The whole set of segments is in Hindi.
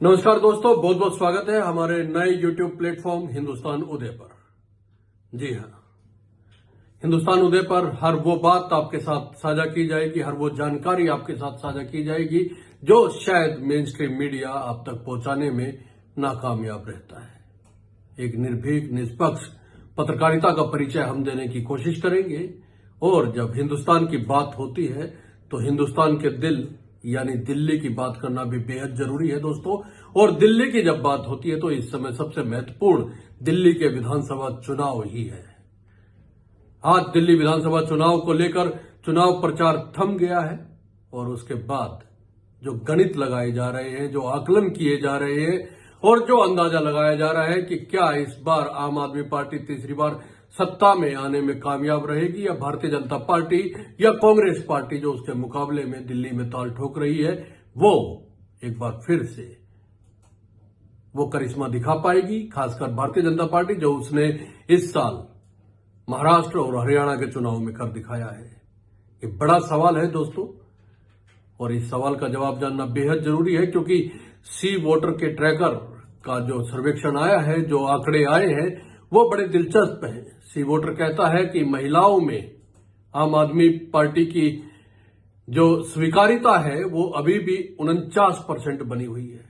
नमस्कार दोस्तों, बहुत बहुत स्वागत है हमारे नए YouTube प्लेटफॉर्म हिंदुस्तान उदय पर। जी हाँ, हिंदुस्तान उदय पर हर वो बात आपके साथ साझा की जाएगी, हर वो जानकारी आपके साथ साझा की जाएगी जो शायद मेन स्ट्रीम मीडिया आप तक पहुंचाने में नाकामयाब रहता है। एक निर्भीक निष्पक्ष पत्रकारिता का परिचय हम देने की कोशिश करेंगे और जब हिंदुस्तान की बात होती है तो हिंदुस्तान के दिल यानी दिल्ली की बात करना भी बेहद जरूरी है दोस्तों। और दिल्ली की जब बात होती है तो इस समय सबसे महत्वपूर्ण दिल्ली के विधानसभा चुनाव ही है। आज दिल्ली विधानसभा चुनाव को लेकर चुनाव प्रचार थम गया है और उसके बाद जो गणित लगाए जा रहे हैं, जो आकलन किए जा रहे हैं और जो अंदाजा लगाया जा रहा है कि क्या इस बार आम आदमी पार्टी तीसरी बार सत्ता में आने में कामयाब रहेगी या भारतीय जनता पार्टी या कांग्रेस पार्टी जो उसके मुकाबले में दिल्ली में ताल ठोक रही है वो एक बार फिर से वो करिश्मा दिखा पाएगी। खासकर भारतीय जनता पार्टी जो उसने इस साल महाराष्ट्र और हरियाणा के चुनाव में कर दिखाया है। ये बड़ा सवाल है दोस्तों और इस सवाल का जवाब जानना बेहद जरूरी है क्योंकि सी वोटर के ट्रैकर का जो सर्वेक्षण आया है, जो आंकड़े आए हैं वो बड़े दिलचस्प हैं। सी वोटर कहता है कि महिलाओं में आम आदमी पार्टी की जो स्वीकारिता है वो अभी भी 49% बनी हुई है।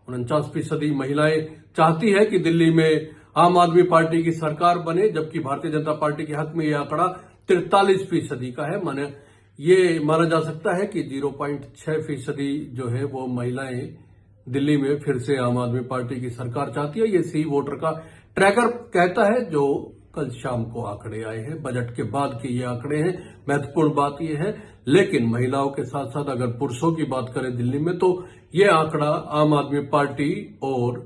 49% महिलाएं चाहती है कि दिल्ली में आम आदमी पार्टी की सरकार बने, जबकि भारतीय जनता पार्टी के हक में यह आंकड़ा 43% का है। माने ये माना जा सकता है कि 0.6% जो है वो महिलाएं दिल्ली में फिर से आम आदमी पार्टी की सरकार चाहती है। ये सी वोटर का ट्रैकर कहता है, जो कल शाम को आंकड़े आए हैं, बजट के बाद के ये आंकड़े हैं। महत्वपूर्ण बात यह है, लेकिन महिलाओं के साथ साथ अगर पुरुषों की बात करें दिल्ली में तो ये आंकड़ा आम आदमी पार्टी और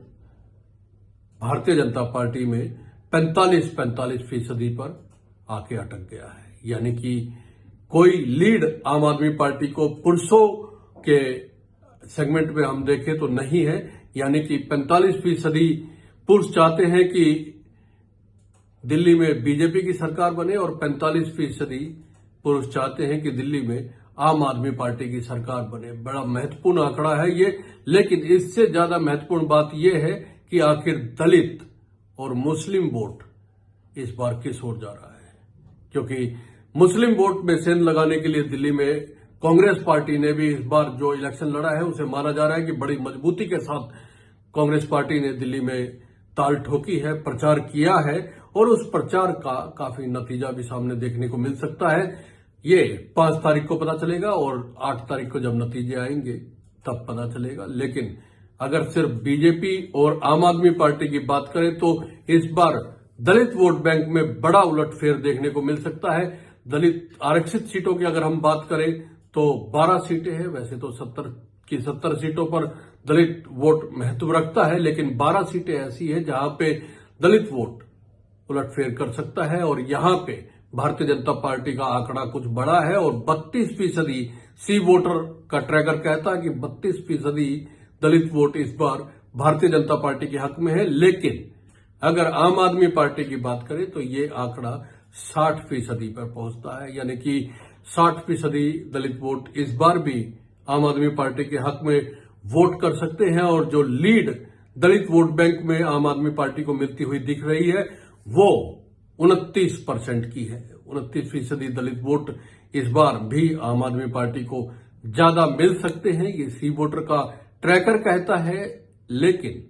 भारतीय जनता पार्टी में 45% पर आके अटक गया है। यानी कि कोई लीड आम आदमी पार्टी को पुरुषों के सेगमेंट में हम देखें तो नहीं है। यानी कि 45% पुरुष चाहते हैं कि दिल्ली में बीजेपी की सरकार बने और 45% पुरुष चाहते हैं कि दिल्ली में आम आदमी पार्टी की सरकार बने। बड़ा महत्वपूर्ण आंकड़ा है ये, लेकिन इससे ज्यादा महत्वपूर्ण बात यह है कि आखिर दलित और मुस्लिम वोट इस बार किस ओर जा रहा है। क्योंकि मुस्लिम वोट में सेंध लगाने के लिए दिल्ली में कांग्रेस पार्टी ने भी इस बार जो इलेक्शन लड़ा है उसे माना जा रहा है कि बड़ी मजबूती के साथ कांग्रेस पार्टी ने दिल्ली में ताल ठोकी है, प्रचार किया है और उस प्रचार का काफी नतीजा भी सामने देखने को मिल सकता है। ये 5 तारीख को पता चलेगा और 8 तारीख को जब नतीजे आएंगे तब पता चलेगा। लेकिन अगर सिर्फ बीजेपी और आम आदमी पार्टी की बात करें तो इस बार दलित वोट बैंक में बड़ा उलटफेर देखने को मिल सकता है। दलित आरक्षित सीटों की अगर हम बात करें तो 12 सीटें हैं। वैसे तो 70 की 70 सीटों पर दलित वोट महत्व रखता है, लेकिन 12 सीटें ऐसी है जहां पे दलित वोट उलटफेर कर सकता है और यहां पे भारतीय जनता पार्टी का आंकड़ा कुछ बड़ा है और 32% सी वोटर का ट्रैकर कहता है कि 32% दलित वोट इस बार भारतीय जनता पार्टी के हक में है। लेकिन अगर आम आदमी पार्टी की बात करें तो ये आंकड़ा 60% पर पहुंचता है। यानी कि 60% दलित वोट इस बार भी आम आदमी पार्टी के हक में वोट कर सकते हैं और जो लीड दलित वोट बैंक में आम आदमी पार्टी को मिलती हुई दिख रही है वो 29% की है। 29% दलित वोट इस बार भी आम आदमी पार्टी को ज्यादा मिल सकते हैं, ये सी वोटर का ट्रैकर कहता है। लेकिन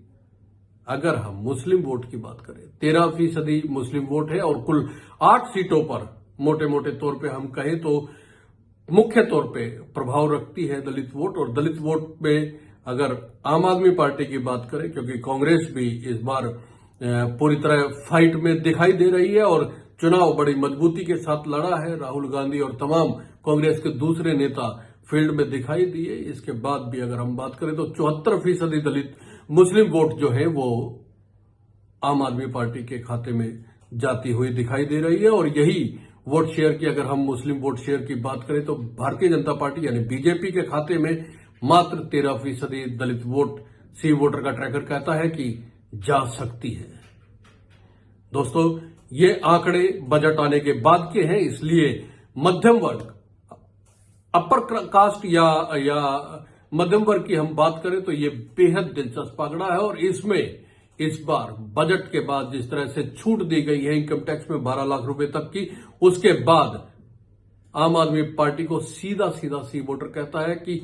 अगर हम मुस्लिम वोट की बात करें, 13% मुस्लिम वोट है और कुल 8 सीटों पर मोटे मोटे तौर पे हम कहें तो मुख्य तौर पे प्रभाव रखती है दलित वोट। और दलित वोट में अगर आम आदमी पार्टी की बात करें, क्योंकि कांग्रेस भी इस बार पूरी तरह फाइट में दिखाई दे रही है और चुनाव बड़ी मजबूती के साथ लड़ा है। राहुल गांधी और तमाम कांग्रेस के दूसरे नेता फील्ड में दिखाई दिए। इसके बाद भी अगर हम बात करें तो 74% दलित मुस्लिम वोट जो है वो आम आदमी पार्टी के खाते में जाती हुई दिखाई दे रही है। और यही वोट शेयर की अगर हम मुस्लिम वोट शेयर की बात करें तो भारतीय जनता पार्टी यानी बीजेपी के खाते में मात्र 13% दलित वोट सी वोटर का ट्रैकर कहता है कि जा सकती है। दोस्तों, ये आंकड़े बजट आने के बाद के हैं, इसलिए मध्यम वर्ग, अपर कास्ट या मध्यम वर्ग की हम बात करें तो ये बेहद दिलचस्प आंकड़ा है। और इसमें इस बार बजट के बाद जिस तरह से छूट दी गई है इनकम टैक्स में 12 लाख रुपए तक की, उसके बाद आम आदमी पार्टी को सीधा सीधा सी वोटर कहता है कि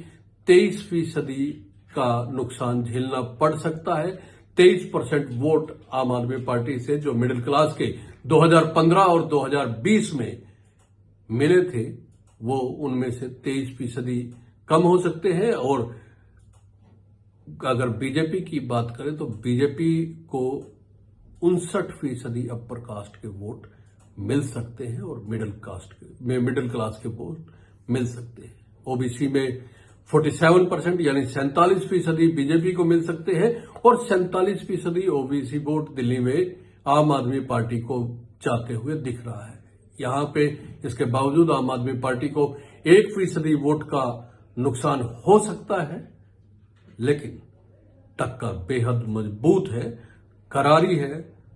23% का नुकसान झेलना पड़ सकता है। 23% वोट आम आदमी पार्टी से जो मिडिल क्लास के 2015 और 2020 में मिले थे वो उनमें से 23% कम हो सकते हैं। और अगर बीजेपी की बात करें तो बीजेपी को 59% अपर कास्ट के वोट मिल सकते हैं और मिडिल क्लास के वोट मिल सकते हैं। ओबीसी में 47% यानी 47% बीजेपी को मिल सकते हैं और 47% ओबीसी वोट दिल्ली में आम आदमी पार्टी को जाते हुए दिख रहा है। यहां पे इसके बावजूद आम आदमी पार्टी को 1% वोट का नुकसान हो सकता है, लेकिन टक्कर बेहद मजबूत है, करारी है,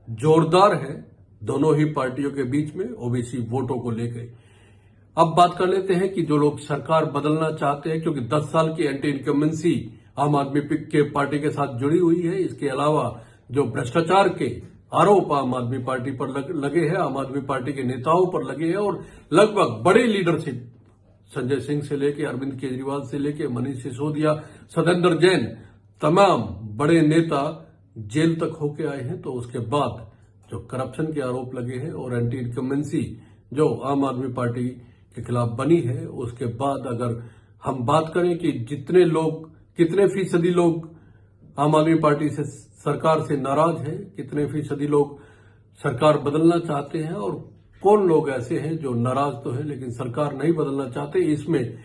जोरदार है दोनों ही पार्टियों के बीच में ओबीसी वोटों को लेकर। अब बात कर लेते हैं कि जो लोग सरकार बदलना चाहते हैं, क्योंकि 10 साल की एंटी इनकम्बेंसी आम आदमी के पार्टी के साथ जुड़ी हुई है। इसके अलावा जो भ्रष्टाचार के आरोप आम आदमी पार्टी पर लगे हैं, आम आदमी पार्टी के नेताओं पर लगे हैं और लगभग बड़ी लीडरशिप संजय सिंह से लेके अरविंद केजरीवाल से लेके मनीष सिसोदिया, सत्येंद्र जैन, तमाम बड़े नेता जेल तक होके आए हैं। तो उसके बाद जो करप्शन के आरोप लगे हैं और एंटी इनकम्बेंसी जो आम आदमी पार्टी के खिलाफ बनी है, उसके बाद अगर हम बात करें कि कितने फीसदी लोग आम आदमी पार्टी से सरकार से नाराज हैं, कितने फीसदी लोग सरकार बदलना चाहते हैं और कौन लोग ऐसे हैं जो नाराज तो है लेकिन सरकार नहीं बदलना चाहते, इसमें